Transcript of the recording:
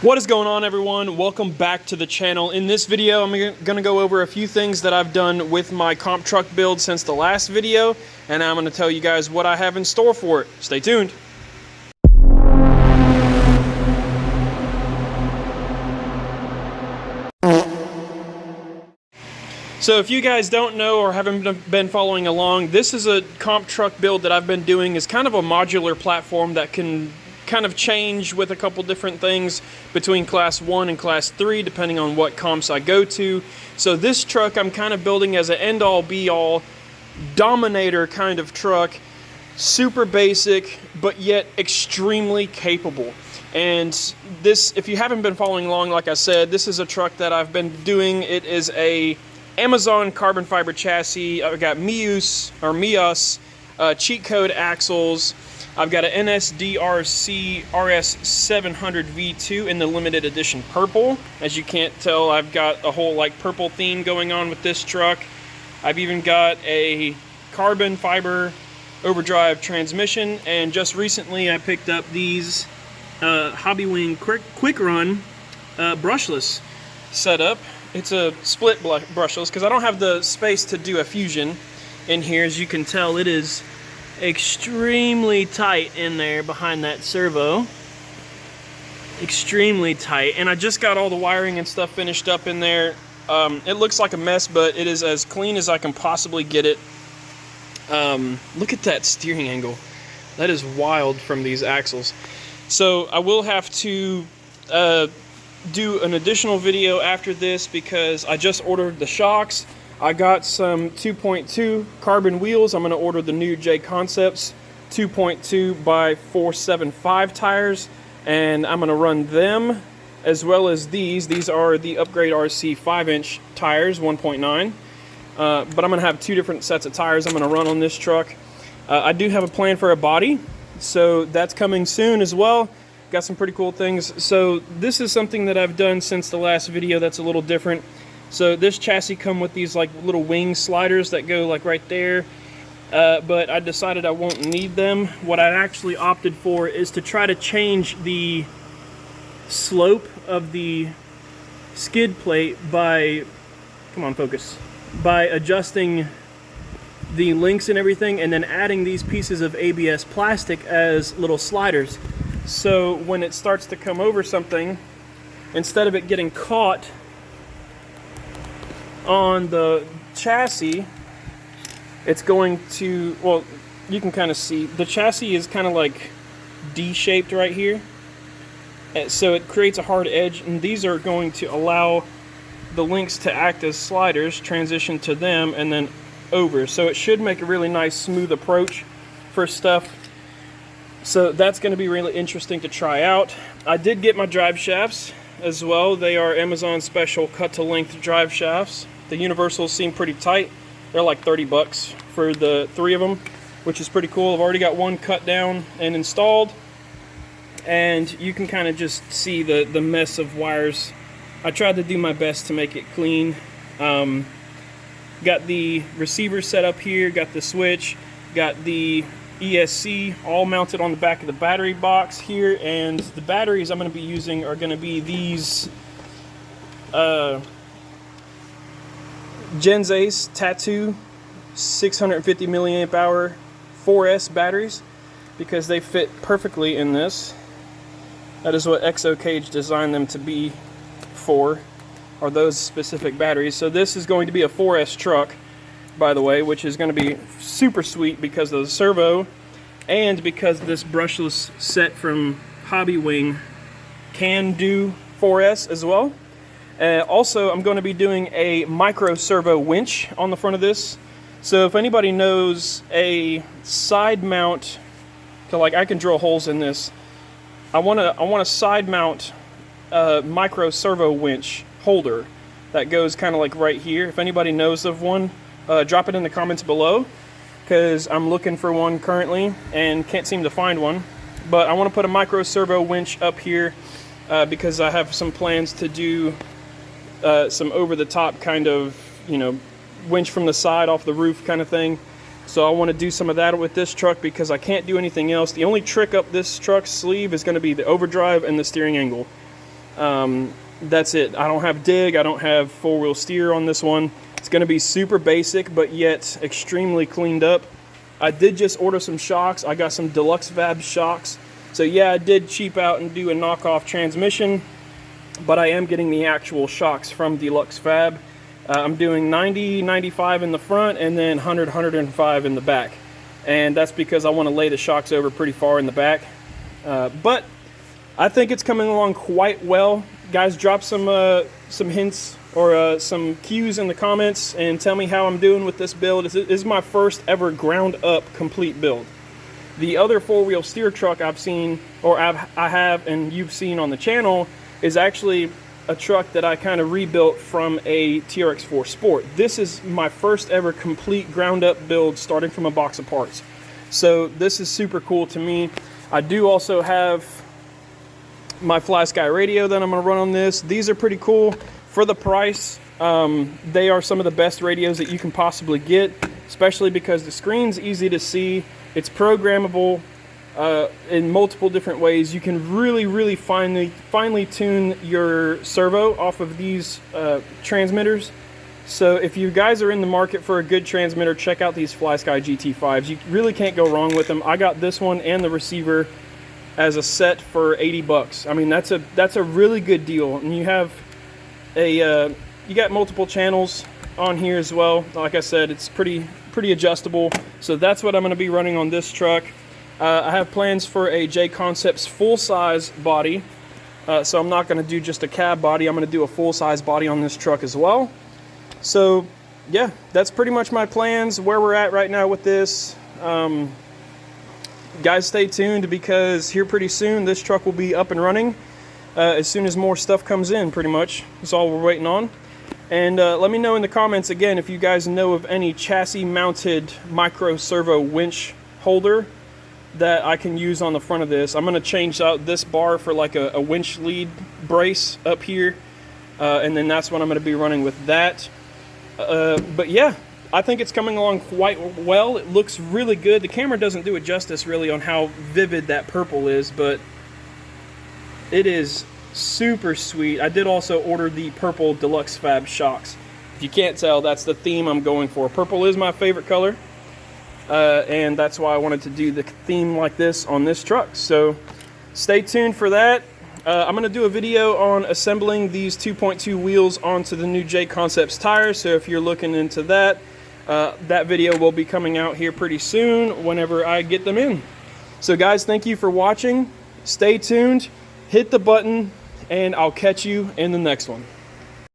What is going on, everyone? Welcome back to the channel. In this video, I'm going to go over a few things that I've done with my comp truck build since the last video, and I'm going to tell you guys what I have in store for it. Stay tuned. So if you guys don't know or haven't been following along, this is a comp truck build that I've been doing. It's kind of a modular platform that can kind of change with a couple different things between class 1 and class 3 depending on what comps I go to. So this truck I'm kind of building as an end-all be-all dominator kind of truck, super basic but yet extremely capable. And this, if you haven't been following along, like I said, this is a truck that I've been doing. It is a Amazon carbon fiber chassis. I've got Mius cheat code axles. I've got an NSDRC RS700 V2 in the limited edition purple. As you can't tell, I've got a whole purple theme going on with this truck. I've even got a carbon fiber overdrive transmission, and just recently I picked up these Hobbywing Quick Run brushless setup. It's a split brushless because I don't have the space to do a fusion in here. As you can tell, it is extremely tight in there behind that servo. Extremely tight. And I just got all the wiring and stuff finished up in there. It looks like a mess, but it is as clean as I can possibly get it. Look at that steering angle. That is wild from these axles. So I will have to do an additional video after this because I just ordered the shocks. I got some 2.2 carbon wheels. I'm going to order the new J Concepts 2.2 by 475 tires, and I'm going to run them as well as these. These are the Upgrade RC 5-inch tires, 1.9. But I'm going to have two different sets of tires I'm going to run on this truck. I do have a plan for a body, so that's coming soon as well. Got some pretty cool things. So this is something that I've done since the last video that's a little different. So this chassis come with these little wing sliders that go right there, but I decided I won't need them. What I actually opted for is to try to change the slope of the skid plate by, come on focus, by adjusting the links and everything, and then adding these pieces of ABS plastic as little sliders. So when it starts to come over something, instead of it getting caught on the chassis, it's going to, well, you can kind of see the chassis is kind of D-shaped right here, and so it creates a hard edge, and these are going to allow the links to act as sliders, transition to them, and then over. So it should make a really nice smooth approach for stuff. So that's going to be really interesting to try out. I did get my drive shafts as well. They are Amazon special cut-to-length drive shafts. The universals seem pretty tight. They're like 30 bucks for the 3 of them, which is pretty cool. I've already got one cut down and installed, and you can kind of just see the mess of wires. I tried to do my best to make it clean. Got the receiver set up here, got the switch, got the ESC all mounted on the back of the battery box here, and the batteries I'm going to be using are going to be these Genzace Tattoo 650 milliamp hour 4S batteries, because they fit perfectly in this. That is what Exo Cage designed them to be for, are those specific batteries. So this is going to be a 4S truck, by the way, which is going to be super sweet because of the servo and because this brushless set from Hobbywing can do 4S as well. Also, I'm going to be doing a micro servo winch on the front of this. So if anybody knows a side mount, I can drill holes in this. I want a side mount micro servo winch holder that goes kind of right here. If anybody knows of one, drop it in the comments below, because I'm looking for one currently and can't seem to find one. But I want to put a micro servo winch up here because I have some plans to do some over-the-top kind of, winch from the side off the roof kind of thing. So I want to do some of that with this truck because I can't do anything else. The only trick up this truck's sleeve is going to be the overdrive and the steering angle. That's it. I don't have dig, I don't have four-wheel steer on this one. It's going to be super basic, but yet extremely cleaned up. I did just order some shocks. I got some Deluxe Fab shocks. So yeah, I did cheap out and do a knockoff transmission, but I am getting the actual shocks from Deluxe Fab. I'm doing 90, 95 in the front, and then 100, 105 in the back. And that's because I want to lay the shocks over pretty far in the back. But I think it's coming along quite well. Guys, drop some hints or some cues in the comments and tell me how I'm doing with this build. This is my first ever ground up complete build. The other four-wheel steer truck I've seen, or I have and you've seen on the channel, is actually a truck that I kind of rebuilt from a TRX4 Sport. This is my first ever complete ground up build starting from a box of parts. So this is super cool to me. I do also have my Fly Sky radio that I'm going to run on this. These are pretty cool. For the price, they are some of the best radios that you can possibly get, especially because the screen's easy to see. It's programmable in multiple different ways. You can really finely tune your servo off of these transmitters. So if you guys are in the market for a good transmitter, check out these Fly Sky GT5s. You really can't go wrong with them. I got this one and the receiver as a set for 80 bucks. I mean, that's a really good deal. And you have you got multiple channels on here as well. Like I said, it's pretty adjustable. So that's what I'm going to be running on this truck. I have plans for a J Concepts full-size body. So I'm not going to do just a cab body. I'm going to do a full-size body on this truck as well. So yeah, that's pretty much my plans, where we're at right now with this. Guys, stay tuned, because here pretty soon this truck will be up and running. As soon as more stuff comes in, pretty much. That's all we're waiting on. And let me know in the comments, again, if you guys know of any chassis-mounted micro servo winch holder that I can use on the front of this. I'm going to change out this bar for like a winch lead brace up here. And then that's what I'm going to be running with that. But yeah, I think it's coming along quite well. It looks really good. The camera doesn't do it justice really on how vivid that purple is, but it is super sweet. I did also order the purple Deluxe Fab shocks. If you can't tell, that's the theme I'm going for. Purple is my favorite color, and that's why I wanted to do the theme like this on this truck. So stay tuned for that. I'm going to do a video on assembling these 2.2 wheels onto the new J Concepts tires. So if you're looking into that, that video will be coming out here pretty soon whenever I get them in. So guys, thank you for watching. Stay tuned. Hit the button, and I'll catch you in the next one.